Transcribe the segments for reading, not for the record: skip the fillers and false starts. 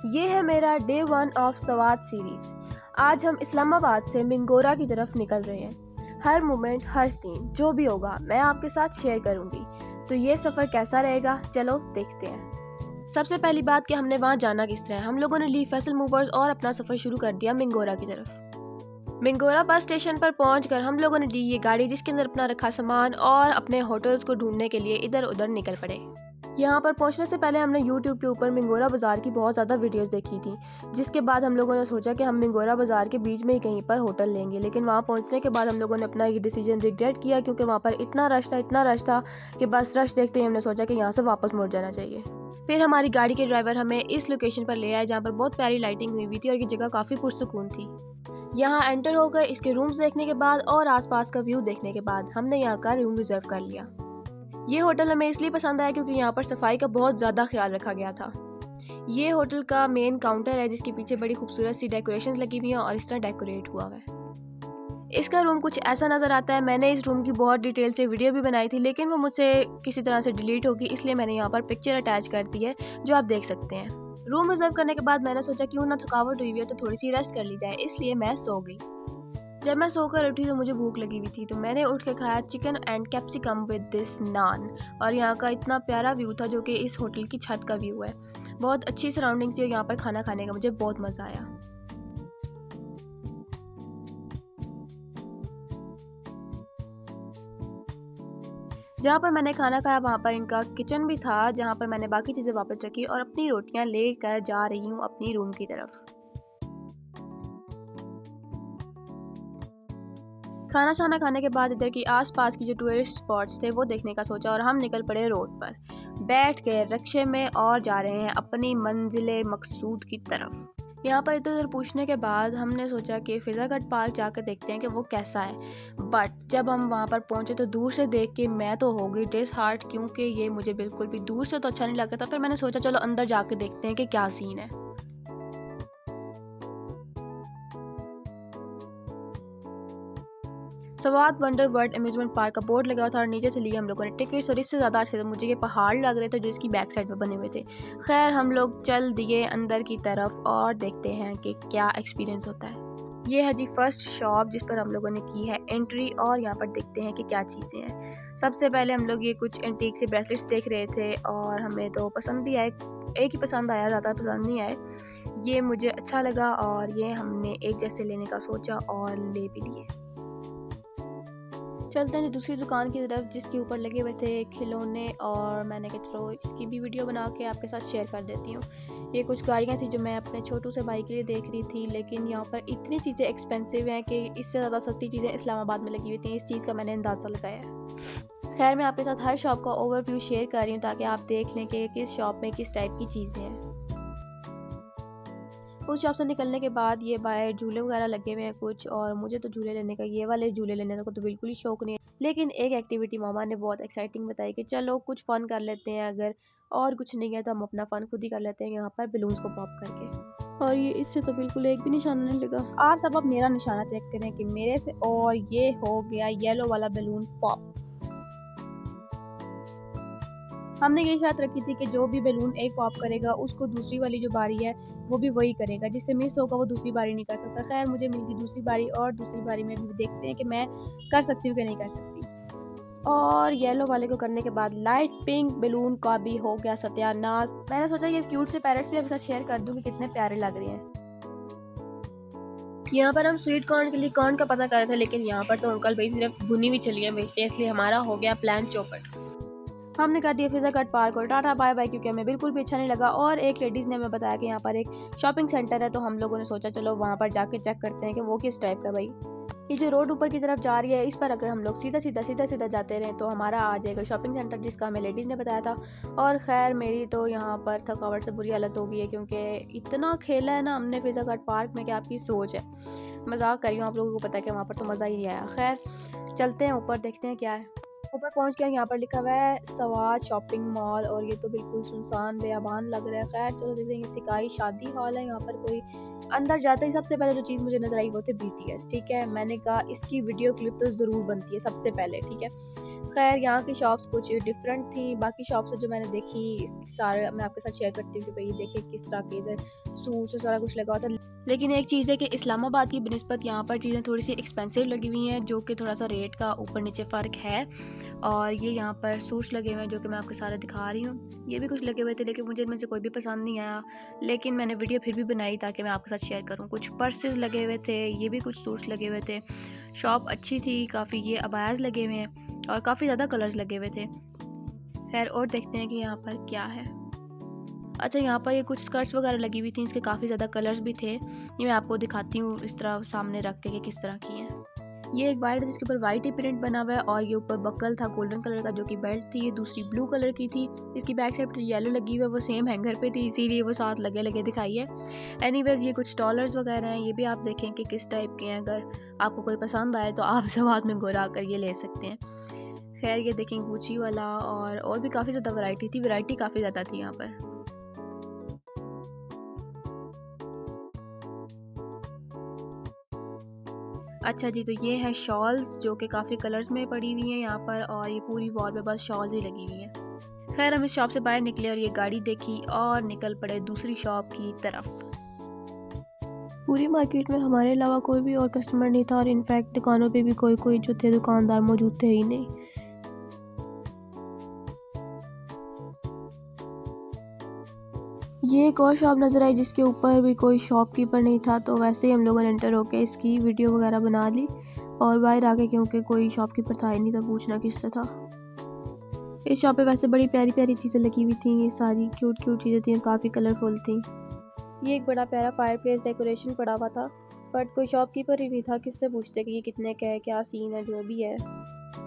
ये है मेरा डे 1 ऑफ सवात सीरीज़। आज हम इस्लामाबाद से मिंगोरा की तरफ निकल रहे हैं। हर मोमेंट, हर सीन जो भी होगा मैं आपके साथ शेयर करूंगी। तो ये सफ़र कैसा रहेगा, चलो देखते हैं। सबसे पहली बात कि हमने वहाँ जाना किस तरह है। हम लोगों ने ली फैसल मूवर्स और अपना सफ़र शुरू कर दिया मिंगोरा की तरफ। मिंगोरा बस स्टेशन पर पहुंचकर हम लोगों ने ली ये गाड़ी जिसके अंदर अपना रखा सामान और अपने होटल्स को ढूंढने के लिए इधर उधर निकल पड़े। यहाँ पर पहुँचने से पहले हमने YouTube के ऊपर मिंगोरा बाज़ार की बहुत ज़्यादा वीडियोस देखी थी, जिसके बाद हम लोगों ने सोचा कि हम मिंगोरा बाज़ार के बीच में ही कहीं पर होटल लेंगे। लेकिन वहाँ पहुँचने के बाद हम लोगों ने अपना ये डिसीजन रिग्रेट किया, क्योंकि वहाँ पर इतना रश था कि बस रश देखते ही हमने सोचा कि यहाँ से वापस मुड़ जाना चाहिए। फिर हमारी गाड़ी के ड्राइवर हमें इस लोकेशन पर ले आए जहाँ पर बहुत प्यारी लाइटिंग हुई थी और ये जगह काफ़ी पुरसुकून थी। यहाँ एंटर होकर इसके रूम्स देखने के बाद और आसपास का व्यू देखने के बाद हमने यहाँ का रूम रिजर्व कर लिया। ये होटल हमें इसलिए पसंद आया क्योंकि यहाँ पर सफाई का बहुत ज़्यादा ख्याल रखा गया था। ये होटल का मेन काउंटर है जिसके पीछे बड़ी खूबसूरत सी डेकोरेशंस लगी हुई हैं और इस तरह डेकोरेट हुआ है। इसका रूम कुछ ऐसा नज़र आता है। मैंने इस रूम की बहुत डिटेल से वीडियो भी बनाई थी, लेकिन वो मुझसे किसी तरह से डिलीट होगी, इसलिए मैंने यहाँ पर पिक्चर अटैच कर दी है जो आप देख सकते हैं। रूम रिजर्व करने के बाद मैंने सोचा क्यों ना थकावट हुई है तो थोड़ी सी रेस्ट कर ली जाए, इसलिए मैं सो गई। जब मैं सोकर उठी तो मुझे भूख लगी हुई थी, तो मैंने उठ के खाया chicken and capsicum with this naan. और यहाँ का इतना प्यारा व्यू था जो कि इस होटल की छत का व्यू है। बहुत अच्छी सराउंडिंग्स थी और यहाँ पर खाना खाने का मुझे बहुत मज़ा आया। जहाँ पर मैंने खाना खाया वहाँ पर इनका किचन भी था, जहाँ पर मैंने बाकी चीज़ें वापस रखी और अपनी रोटियाँ लेकर जा रही हूँ अपनी रूम की तरफ। खाना शाना खाने के बाद इधर की आसपास की जो टूरिस्ट स्पॉट्स थे वो देखने का सोचा और हम निकल पड़े रोड पर, बैठ के रिक्शे में और जा रहे हैं अपनी मंजिले मकसूद की तरफ। यहाँ पर इधर उधर पूछने के बाद हमने सोचा कि फिज़ागढ़ पार्क जाकर देखते हैं कि वो कैसा है। बट जब हम वहाँ पर पहुँचे तो दूर से देख के मैं तो हो गई डिसहार्ट, क्योंकि ये मुझे बिल्कुल भी दूर से तो अच्छा नहीं लगा था। फिर मैंने सोचा चलो अंदर जाके देखते हैं कि क्या सीन है। Swat wonder world amusement park का बोर्ड लगा था और नीचे से लिए हम लोगों ने टिकट्स, और इससे ज़्यादा अच्छे तो मुझे ये पहाड़ लग रहे थे जो इसकी बैक साइड पे बने हुए थे। खैर हम लोग चल दिए अंदर की तरफ और देखते हैं कि क्या एक्सपीरियंस होता है। ये है जी फर्स्ट शॉप जिस पर हम लोगों ने की है एंट्री और यहाँ पर देखते हैं कि क्या चीज़ें हैं। सबसे पहले हम लोग ये कुछ एंटीक से ब्रेसलेट्स देख रहे थे और हमें तो पसंद भी आए, एक ही पसंद आया, ज़्यादा पसंद नहीं आए। ये मुझे अच्छा लगा और ये हमने एक जैसे लेने का सोचा और ले भी लिए। चलते हैं दूसरी दुकान की तरफ जिसके ऊपर लगे हुए थे खिलौने, और मैंने कहा चलो इसकी भी वीडियो बना के आपके साथ शेयर कर देती हूँ। ये कुछ गाड़ियाँ थी जो मैं अपने छोटू से भाई के लिए देख रही थी, लेकिन यहाँ पर इतनी चीज़ें एक्सपेंसिव हैं कि इससे ज़्यादा सस्ती चीज़ें इस्लामाबाद में लगी हुई थी। इस चीज़ का मैंने अंदाज़ा लगाया है। खैर मैं आपके साथ हर शॉप का ओवरव्यू शेयर कर रही हूँ ताकि आप देख लें कि किस शॉप में किस टाइप की चीज़ें हैं। उस शॉप से निकलने के बाद ये बाहर झूले वगैरह लगे हुए हैं कुछ, और मुझे तो झूले लेने का, ये वाले झूले लेने का तो बिल्कुल ही शौक नहीं है। लेकिन एक एक्टिविटी मामा ने बहुत एक्साइटिंग बताई कि चलो कुछ फ़न कर लेते हैं, अगर और कुछ नहीं है तो हम अपना फ़न खुद ही कर लेते हैं यहाँ पर बलून्स को पॉप करके। और ये इससे तो बिल्कुल एक भी निशाना नहीं लगा। आप सब अब मेरा निशाना चेक करें कि मेरे से, और ये हो गया येलो वाला बलून पॉप। हमने ये शर्त रखी थी कि जो भी बैलून एक पॉप करेगा उसको दूसरी वाली जो बारी है वो भी वही करेगा, जिससे मिस होगा वो दूसरी बारी नहीं कर सकता। खैर मुझे मिल गई दूसरी बारी, और दूसरी बारी में भी देखते हैं कि मैं कर सकती हूँ कि नहीं कर सकती। और येलो वाले को करने के बाद लाइट पिंक बैलून का भी हो गया सत्यानाश। मैंने सोचा ये क्यूट से पैरेट्स भी आपके साथ शेयर कर दूँ कि कितने प्यारे लग रहे हैं। यहाँ पर हम स्वीट कॉर्न के लिए कॉर्न का पता कर रहे थे, लेकिन यहाँ पर तो अंकल भाई सिर्फ भुनी हुई चलियाँ बेचते हैं, इसलिए हमारा हो गया प्लान चौपट। हमने कर दिया फिज़ागढ़ पार्क और टाटा बाय बाय, क्योंकि हमें बिल्कुल भी अच्छा नहीं लगा। और एक लेडीज़ ने हमें बताया कि यहाँ पर एक शॉपिंग सेंटर है, तो हम लोगों ने सोचा चलो वहाँ पर जाके चेक करते हैं कि वो किस टाइप का। भाई ये जो रोड ऊपर की तरफ जा रही है इस पर अगर हम लोग सीधा सीधा जाते रहें तो हमारा आ जाएगा शॉपिंग सेंटर जिसका हमें लेडीज़ ने बताया था। और खैर मेरी तो यहाँ पर थकावट से बुरी हालत हो गई है, क्योंकि इतना खेला है ना हमने फिज़ागढ़ पार्क में कि आपकी सोच है। मजाक कर रही हूँ, आप लोगों को पता है कि वहाँ पर तो मज़ा ही नहीं आया। खैर चलते हैं ऊपर, देखते हैं क्या है। ऊपर पहुंच गया, यहाँ पर लिखा हुआ है सवात शॉपिंग मॉल, और ये तो बिल्कुल सुनसान बेअबान लग रहा है। खैर चलो देखते हैं, सिकाई शादी हॉल है यहाँ पर कोई। अंदर जाते ही सबसे पहले जो चीज़ मुझे नजर आई वो थे BTS। ठीक है, मैंने कहा इसकी वीडियो क्लिप तो ज़रूर बनती है सबसे पहले। ठीक है, खैर यहाँ की शॉप्स कुछ डिफरेंट थी बाकी शॉप से जो मैंने देखी, सारे मैं आपके साथ शेयर करती हूँ कि भाई देखिए किस तरह के इधर सूट्स और सारा कुछ लगा हुआ था। लेकिन एक चीज़ है कि इस्लामाबाद की बनिस्बत यहाँ पर चीज़ें थोड़ी सी एक्सपेंसिव लगी हुई हैं, जो कि थोड़ा सा रेट का ऊपर नीचे फ़र्क है। और ये यहाँ पर सूट्स लगे हुए हैं जो कि मैं आपको सारे दिखा रही हूँ। ये भी कुछ लगे हुए थे लेकिन मुझे इनमें से कोई भी पसंद नहीं आया, लेकिन मैंने वीडियो फिर भी बनाई ताकि मैं आपके साथ शेयर करूँ। कुछ पर्सेस लगे हुए थे, ये भी कुछ सूट्स लगे हुए थे। शॉप अच्छी थी काफ़ी। ये अबायाज़ लगे हुए हैं और काफ़ी ज़्यादा कलर्स लगे हुए थे। खैर और देखते हैं कि यहाँ पर क्या है। अच्छा, यहाँ पर ये कुछ स्कर्ट्स वगैरह लगी हुई थी, इसके काफ़ी ज़्यादा कलर्स भी थे। ये मैं आपको दिखाती हूँ इस तरह सामने रख के कि किस तरह की हैं। ये एक वाइट है जिसके ऊपर वाइट ही प्रिंट बना हुआ है और ये ऊपर बक्कल था गोल्डन कलर का जो कि बेल्ट थी। ये दूसरी ब्लू कलर की थी। इसकी बैक साइड पर येलो लगी हुई है, वो सेम हैंगर पे थी इसीलिए वो साथ लगे लगे दिखाई है। एनीवेज ये कुछ स्टॉलर्स वगैरह हैं, ये भी आप देखें कि किस टाइप के हैं। अगर आपको कोई पसंद आए तो आप सवाद में गोरा कर ये ले सकते हैं। खैर ये देखें गुची वाला और भी काफ़ी ज़्यादा वैरायटी काफ़ी ज़्यादा थी यहाँ पर। अच्छा जी, तो ये है शॉल्स जो कि काफ़ी कलर्स में पड़ी हुई हैं यहाँ पर, और ये पूरी वॉल पे बस शॉल्स ही लगी हुई हैं। खैर हम इस शॉप से बाहर निकले और ये गाड़ी देखी और निकल पड़े दूसरी शॉप की तरफ। पूरी मार्केट में हमारे अलावा कोई भी और कस्टमर नहीं था और इनफैक्ट दुकानों पे भी कोई जो थे दुकानदार मौजूद थे ही नहीं। ये एक और शॉप नज़र आई जिसके ऊपर भी कोई शॉपकीपर नहीं था, तो वैसे ही हम लोगों ने एंटर होके इसकी वीडियो वगैरह बना ली और बाहर आके क्योंकि कोई शॉपकीपर था ही नहीं तो पूछना किससे था। इस शॉप पे वैसे बड़ी प्यारी प्यारी चीज़ें लगी हुई थी, ये सारी क्यूट चीज़ें थी, काफ़ी कलरफुल थी। ये एक बड़ा प्यारा फायर प्लेस डेकोरेशन पड़ा हुआ था, बट कोई शॉपकीपर ही नहीं था, किससे पूछते कि ये कितने का है, क्या सीन है, जो भी है।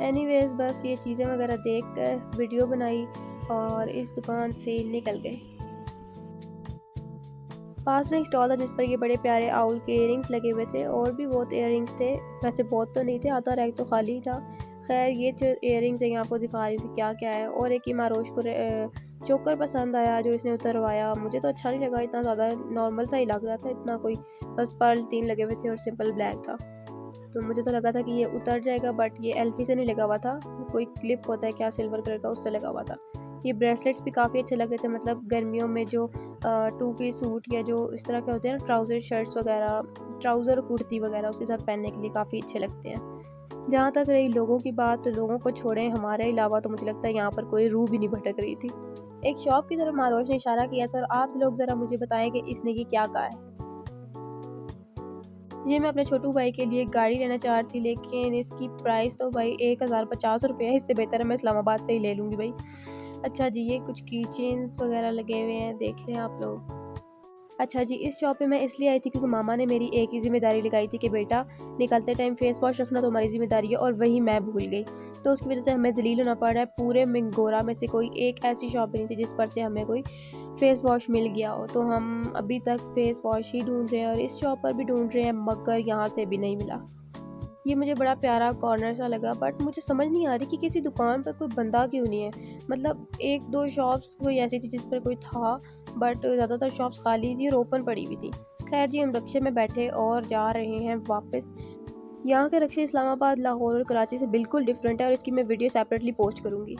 एनीवेज बस ये चीज़ें वगैरह देख कर वीडियो बनाई और इस दुकान से निकल गए। पास में एक स्टॉल था जिस पर ये बड़े प्यारे आउल के इयरिंग्स लगे हुए थे, और भी बहुत इयरिंग्स थे, वैसे बहुत तो नहीं थे, आधा रैक तो खाली था। खैर ये जो इयरिंग्स हैं यहाँ आपको दिखा रही थी क्या क्या है। और एक ही मारोश को चोकर पसंद आया जो इसने उतरवाया, मुझे तो अच्छा नहीं लगा, इतना ज़्यादा नॉर्मल सा ही लग रहा था, इतना कोई बस पर्ल 3 लगे हुए थे और सिंपल ब्लैक था, तो मुझे तो लगा था कि ये उतर जाएगा, बट ये एल्फी से नहीं लगा हुआ था, कोई क्लिप होता है क्या सिल्वर कलर का, उससे लगा हुआ था। ये ब्रेसलेट्स भी काफ़ी अच्छे लग रहे थे, मतलब गर्मियों में जो 2 पीस सूट या जो इस तरह के होते हैं ना, ट्राउज़र शर्ट्स वगैरह, ट्राउज़र कुर्ती वगैरह उसके साथ पहनने के लिए काफ़ी अच्छे लगते हैं। जहाँ तक रही लोगों की बात, तो लोगों को छोड़ें, हमारे अलावा तो मुझे लगता है यहाँ पर कोई रूह भी नहीं भटक रही थी। एक शॉप की तरफ मारोश ने इशारा किया था और आप लोग ज़रा मुझे बताएं कि इसने ये क्या कहा है। जी, मैं अपने छोटू भाई के लिए एक गाड़ी लेना चाह रही थी, लेकिन इसकी प्राइस तो भाई 1050 रुपये है, इससे बेहतर है मैं इस्लामाबाद से ही ले लूँगी भाई। अच्छा जी, ये कुछ की चेन्स वगैरह लगे हुए हैं, देख लें आप लोग। अच्छा जी, इस शॉप पे मैं इसलिए आई थी क्योंकि मामा ने मेरी एक ही ज़िम्मेदारी लगाई थी कि बेटा निकलते टाइम फेस वॉश रखना तो हमारी ज़िम्मेदारी है, और वही मैं भूल गई, तो उसकी वजह से हमें ज़लील होना पड़ रहा है। पूरे मिंगोरा में से कोई एक ऐसी शॉप भी नहीं थी जिस पर से हमें कोई फेस वॉश मिल गया हो, तो हम अभी तक फेस वॉश ही ढूंढ रहे हैं और इस शॉप पर भी ढूंढ रहे हैं, मगर यहाँ से भी नहीं मिला। ये मुझे बड़ा प्यारा कॉर्नर सा लगा, बट मुझे समझ नहीं आ रही कि किसी दुकान पर कोई बंदा क्यों नहीं है। मतलब 1-2 शॉप्स कोई ऐसी थी जिस पर कोई था, बट ज़्यादातर शॉप्स खाली थी और ओपन पड़ी हुई थी। खैर जी, हम रिक्शे में बैठे और जा रहे हैं वापस। यहाँ के रिक्शे इस्लामाबाद, लाहौर और कराची से बिल्कुल डिफरेंट है और इसकी मैं वीडियो सेपरेटली पोस्ट करूँगी।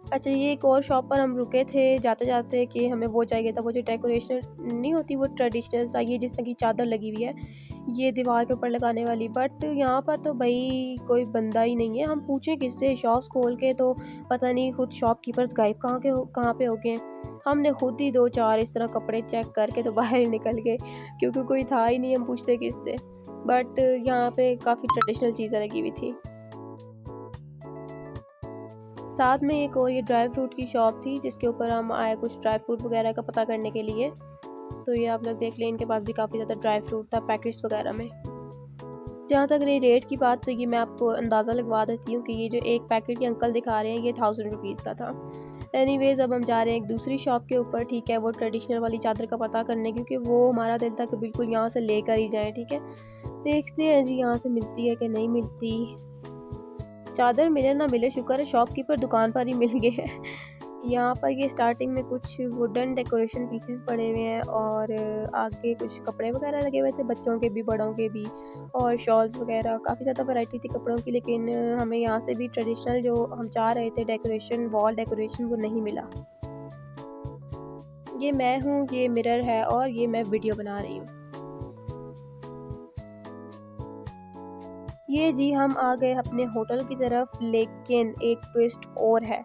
अच्छा, ये एक और शॉप पर हम रुके थे जाते जाते कि हमें वो चाहिए था, वो जो डेकोरेशन नहीं होती, वो ट्रेडिशनल सा, ये जिस तरह की चादर लगी हुई है ये दीवार के ऊपर लगाने वाली, बट यहाँ पर तो भाई कोई बंदा ही नहीं है। हम पूछें किससे, शॉप्स खोल के तो पता नहीं खुद शॉपकीपर्स गायब कहाँ पे हो गए। हमने खुद ही 2-4 इस तरह कपड़े चेक करके तो बाहर ही निकल गए क्योंकि कोई था ही नहीं, हम पूछते किससे। बट यहाँ पे काफ़ी ट्रेडिशनल चीज़ें लगी हुई थी। साथ में एक और ये ड्राई फ्रूट की शॉप थी जिसके ऊपर हम आए कुछ ड्राई फ्रूट वगैरह का पता करने के लिए, तो ये आप लोग देख लें, इनके पास भी काफ़ी ज़्यादा ड्राई फ्रूट था पैकेट्स वगैरह में। जहाँ तक रही रेट की बात, तो ये मैं आपको अंदाज़ा लगवा देती हूँ कि ये जो एक पैकेट ये अंकल दिखा रहे हैं ये 1000 रुपीज़ का था। एनीवेज़ अब हम जा रहे हैं एक दूसरी शॉप के ऊपर, ठीक है, वो ट्रेडिशनल वाली चादर का पता करने, क्योंकि वो हमारा दिल था कि बिल्कुल यहाँ से लेकर ही जाएँ, ठीक है। देखते हैं जी यहाँ से मिलती है कि नहीं मिलती। चादर मिले ना मिले, शुक्र है शॉपकीपर दुकान पर ही मिल गए हैं। यहाँ पर ये स्टार्टिंग में कुछ वुडन डेकोरेशन पीसेस पड़े हुए हैं और आगे कुछ कपड़े वगैरह लगे हुए थे, बच्चों के भी बड़ों के भी, और शॉल्स वगैरह, काफ़ी ज़्यादा वैरायटी थी कपड़ों की। लेकिन हमें यहाँ से भी ट्रेडिशनल जो हम चाह रहे थे डेकोरेशन, वॉल डेकोरेशन, वो नहीं मिला। ये मैं हूँ, ये मिरर है और ये मैं वीडियो बना रही हूँ। ये जी हम आ गए अपने होटल की तरफ, लेकिन एक ट्विस्ट और है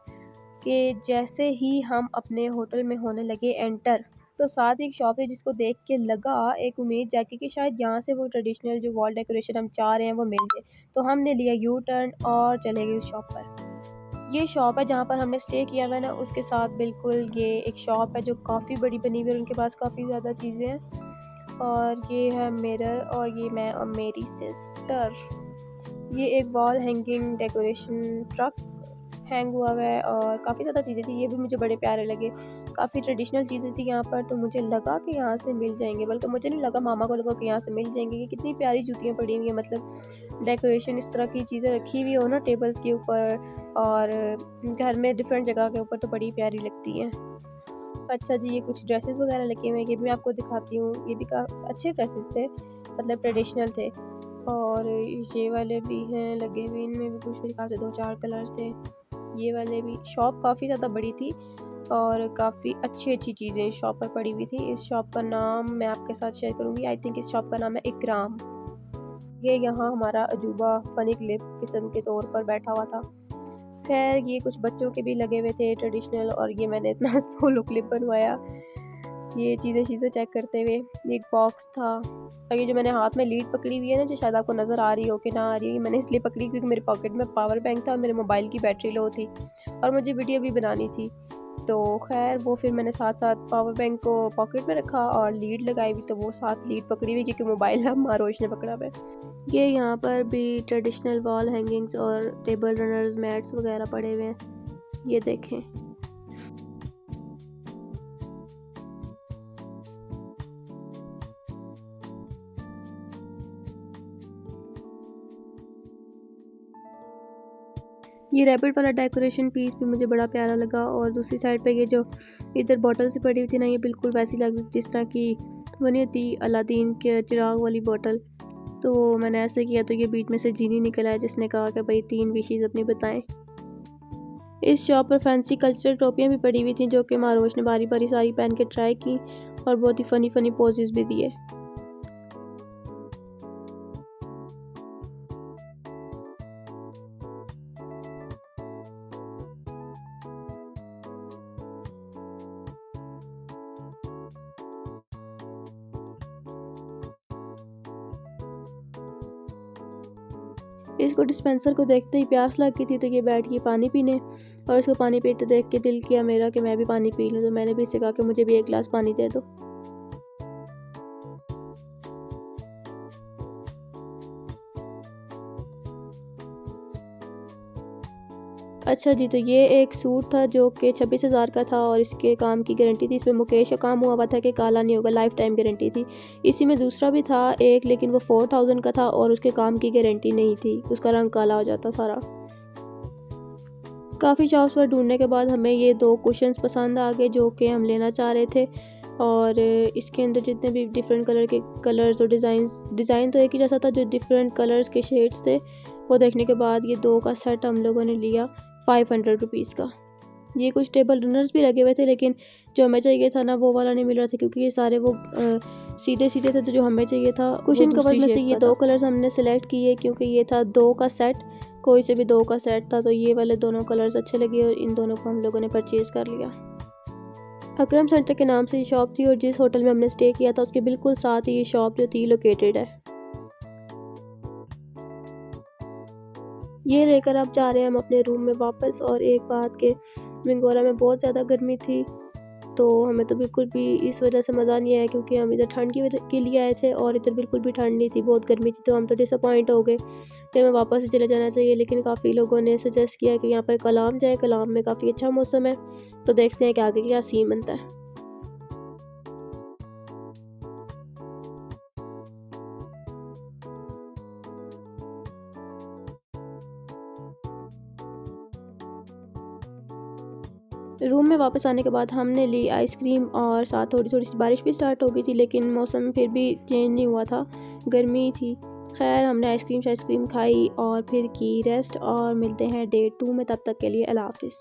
कि जैसे ही हम अपने होटल में होने लगे एंटर, तो साथ ही एक शॉप है जिसको देख के लगा, एक उम्मीद जागी कि शायद यहाँ से वो ट्रेडिशनल जो वॉल डेकोरेशन हम चाह रहे हैं वो मिल जाए। तो हमने लिया यू टर्न और चले गए उस शॉप पर। ये शॉप है जहाँ पर हमने स्टे किया हुआ है ना, उसके साथ बिल्कुल ये एक शॉप है जो काफ़ी बड़ी बनी हुई है, उनके पास काफ़ी ज़्यादा चीज़ें हैं। और ये है मिरर और ये मैं और मेरी सिस्टर। ये एक wall hanging decoration truck hang हुआ हुआ है और काफ़ी ज़्यादा चीज़ें थी, ये भी मुझे बड़े प्यारे लगे। काफ़ी ट्रेडिशनल चीज़ें थी यहाँ पर, तो मुझे लगा कि यहाँ से मिल जाएंगे, बल्कि मुझे नहीं लगा, मामा को लगा कि यहाँ से मिल जाएंगे। ये कितनी प्यारी जूतियाँ पड़ी हुई हैं, मतलब डेकोरेशन इस तरह की चीज़ें रखी हुई हो ना टेबल्स के ऊपर और घर में डिफरेंट जगह के ऊपर, तो बड़ी प्यारी लगती हैं। अच्छा जी, ये कुछ ड्रेसेस वगैरह लगे हुए हैं, ये भी मैं आपको दिखाती हूँ। ये भी काफ़ी अच्छे ड्रेसेस थे, मतलब ट्रेडिशनल थे। और ये वाले भी हैं लगे हुए, इनमें भी कुछ मेरे ख्याल से 2-4 कलर्स थे। ये वाले भी। शॉप काफ़ी ज़्यादा बड़ी थी और काफ़ी अच्छी चीज़ें इस शॉप पर पड़ी हुई थी। इस शॉप का नाम मैं आपके साथ शेयर करूँगी। आई थिंक इस शॉप का नाम है इकराम। ये यहाँ हमारा अजूबा फ़नी क्लिप किस्म के तौर पर बैठा हुआ था। खैर, ये कुछ बच्चों के भी लगे हुए थे ट्रेडिशनल, और ये मैंने इतना सोलो क्लिप बनवाया ये चीज़ें चेक करते हुए। ये एक बॉक्स था और ये जो मैंने हाथ में लीड पकड़ी हुई है ना, जो शायद आपको नज़र आ रही हो कि ना आ रही है, मैंने इसलिए पकड़ी क्योंकि मेरे पॉकेट में पावर बैंक था और मेरे मोबाइल की बैटरी लो थी और मुझे वीडियो भी बनानी थी। तो खैर वो फिर मैंने साथ साथ पावर बैंक को पॉकेट में रखा और लीड लगाई हुई, तो वो साथ लीड पकड़ी हुई क्योंकि मोबाइल अब मारोश ने पकड़ा हुआ है। ये यहाँ पर भी ट्रेडिशनल वॉल हैंगिंग्स और टेबल रनर्स मैट्स वगैरह पड़े हुए हैं, ये देखें। ये रैबिट वाला डेकोरेशन पीस भी मुझे बड़ा प्यारा लगा और दूसरी साइड पे ये जो इधर बॉटल से पड़ी हुई थी ना, ये बिल्कुल वैसी लग रही जिस तरह की वो नहीं होती अलादीन के चिराग वाली बॉटल। तो मैंने ऐसे किया तो ये बीच में से जीनी निकल आया जिसने कहा कि भाई 3 विशेज़ अपनी बताएं। इस शॉप पर फैंसी कल्चरल टोपियाँ भी पड़ी हुई थी जो कि मारोश ने बारी बारी सारी पहन के ट्राई की और बहुत ही फ़नी पोजेस भी दिए। इसको डिस्पेंसर को देखते ही प्यास लग गई थी, तो ये बैठ गई पानी पीने और इसको पानी पीते देख के दिल किया मेरा कि मैं भी पानी पी लूँ। तो मैंने भी इससे कहा कि मुझे भी 1 गिलास पानी दे दो। अच्छा जी, तो ये एक सूट था जो कि 26,000 का था और इसके काम की गारंटी थी। इसमें मुकेश का काम हुआ था कि काला नहीं होगा, लाइफ टाइम गारंटी थी। इसी में दूसरा भी था एक, लेकिन वो 4000 का था और उसके काम की गारंटी नहीं थी, उसका रंग काला हो जाता सारा। काफ़ी शॉप्स पर ढूंढने के बाद हमें ये 2 कुशन्स पसंद आ गए जो कि हम लेना चाह रहे थे। और इसके अंदर जितने भी डिफरेंट कलर के कलर्स और डिज़ाइन तो एक ही जैसा था, जो डिफरेंट कलर्स के शेड्स थे वो देखने के बाद ये 2 का सेट हम लोगों ने लिया 500 रुपीज़ का। ये कुछ टेबल रनर्स भी लगे हुए थे, लेकिन जो हमें चाहिए था ना वो वाला नहीं मिल रहा था क्योंकि ये सारे वो सीधे सीधे थे, तो जो हमें चाहिए था कुशन कवर में से ये 2 कलर्स हमने सेलेक्ट किए क्योंकि ये था 2 का सेट, कोई से भी 2 का सेट था, तो ये वाले दोनों कलर्स अच्छे लगे और इन दोनों को हम लोगों ने परचेज़ कर लिया। अकरम सेंटर के नाम से ये शॉप थी और जिस होटल में हमने स्टे किया था उसके बिल्कुल साथ ही ये शॉप जो थी लोकेटेड है। ये लेकर अब जा रहे हैं हम अपने रूम में वापस। और एक बात कि मिंगोरा में बहुत ज़्यादा गर्मी थी, तो हमें तो बिल्कुल भी इस वजह से मज़ा नहीं आया क्योंकि हम इधर ठंड के लिए आए थे और इधर बिल्कुल भी ठंड नहीं थी, बहुत गर्मी थी। तो हम तो डिसअपॉइंट हो गए कि हमें वापस ही चले जाना चाहिए, लेकिन काफ़ी लोगों ने सजेस्ट किया कि यहाँ पर कलाम जाए, कलाम में काफ़ी अच्छा मौसम है, तो देखते हैं कि आगे क्या सीन बनता है। रूम में वापस आने के बाद हमने ली आइसक्रीम और साथ थोड़ी थोड़ी सी बारिश भी स्टार्ट हो गई थी, लेकिन मौसम फिर भी चेंज नहीं हुआ था, गर्मी थी। खैर हमने आइसक्रीम खाई और फिर की रेस्ट और मिलते हैं डे 2 में, तब तक के लिए अल्लाह हाफ़िज़।